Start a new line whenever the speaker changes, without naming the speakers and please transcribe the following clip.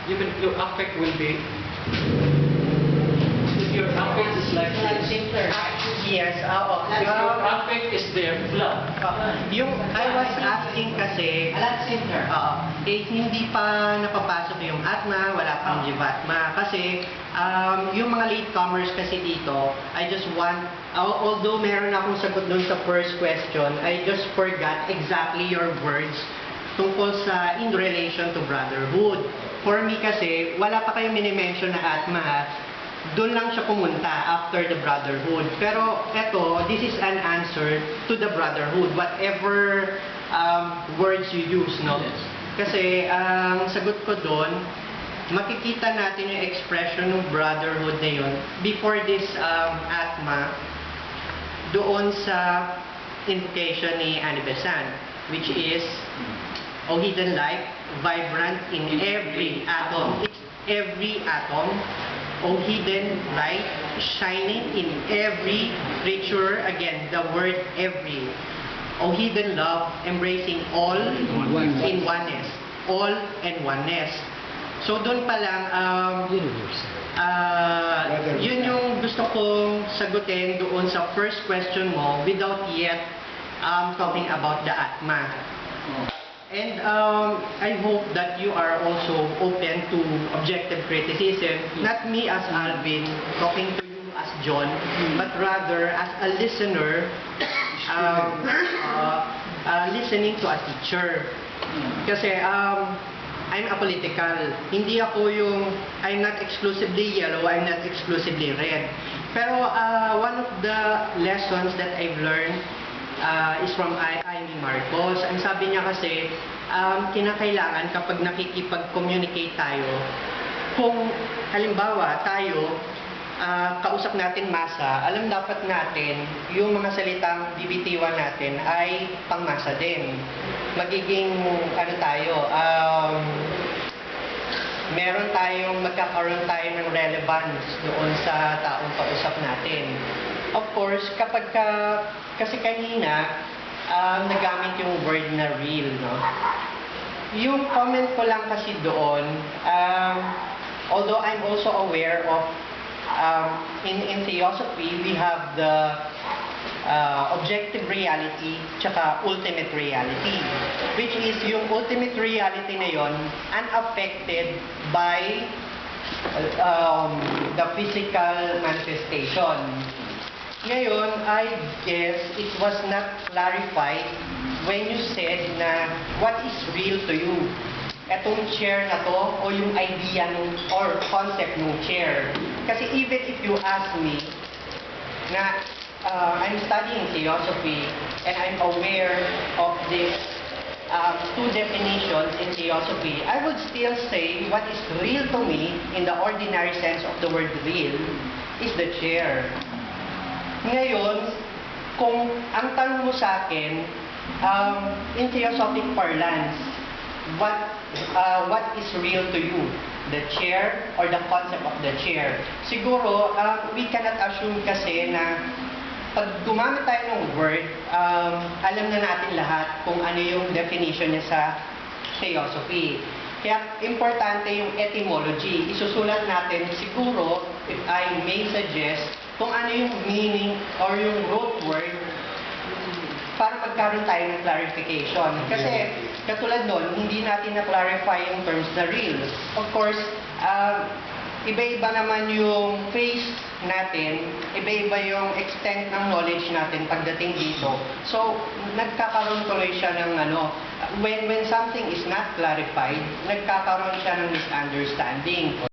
your affect will be, if your affect is like this,
Yes, oo.
if your affect is there, blood.
Yung I was asking kasi, hindi pa napapasok yung atma, wala pang jivatma. Kasi yung mga latecomers kasi dito, I just want, although meron akong sagot dun sa first question, I just forgot exactly your words tungkol sa in relation to brotherhood. For me kasi, wala pa kayong minimension na atma. Doon lang siya pumunta after the brotherhood. Pero eto, this is an answer to the brotherhood, whatever words you use, no?
Yes.
Kasi ang sagot ko doon, makikita natin yung expression ng brotherhood na yun before this atma doon sa invocation ni Annie Besant, which is, O hidden light, vibrant in every atom. It's every atom. O hidden light, shining in every creature. Again, the word every. O hidden love, embracing all in oneness. All and oneness. So doon pa lang, yun yung gusto kong sagutin doon sa first question mo without yet talking about the Atma. And I hope that you are also open to objective criticism, not me as Alvin talking to you as John, but rather as a listener listening to a teacher. Kasi I'm apolitical. Hindi ako yung, I'm not exclusively yellow, I'm not exclusively red. Pero one of the lessons that I've learned is from Amy Marcos. Ang sabi niya kasi, kinakailangan kapag nakikipag-communicate tayo, kung halimbawa tayo, kausap natin masa, alam dapat natin yung mga salitang bibitiwan natin ay pangmasa din. Magiging, magkakaroon tayo ng relevance doon sa taong kausap natin. Of course, kasi kanina, nagamit yung word na real, no? Yung comment ko lang kasi doon, although I'm also aware of, in theosophy, we have the objective reality tsaka ultimate reality. Which is, yung ultimate reality na yon unaffected by the physical manifestation. Ngayon, I guess it was not clarified when you said na what is real to you. Etong chair na to o yung idea or concept ng chair. Kasi even if you ask me na I'm studying theosophy and I'm aware of these two definitions in theosophy, I would still say what is real to me in the ordinary sense of the word real is the chair. Ngayon, kung ang tanong mo sa akin, in theosophic parlance, what is real to you? The chair or the concept of the chair? Siguro, we cannot assume kasi na pag gumamit tayo ng word, alam na natin lahat kung ano yung definition niya sa theosophy. Kaya importante yung etymology. Isusulat natin siguro, if I may suggest, kung ano yung meaning or yung root word para magkaroon tayo ng clarification. Kasi katulad nun, hindi natin na-clarify yung terms na real. Of course, iba-iba naman yung phase natin, iba-iba yung extent ng knowledge natin pagdating dito. So, nagkakaroon tuloy siya ng when something is not clarified, nagkakaroon siya ng misunderstanding.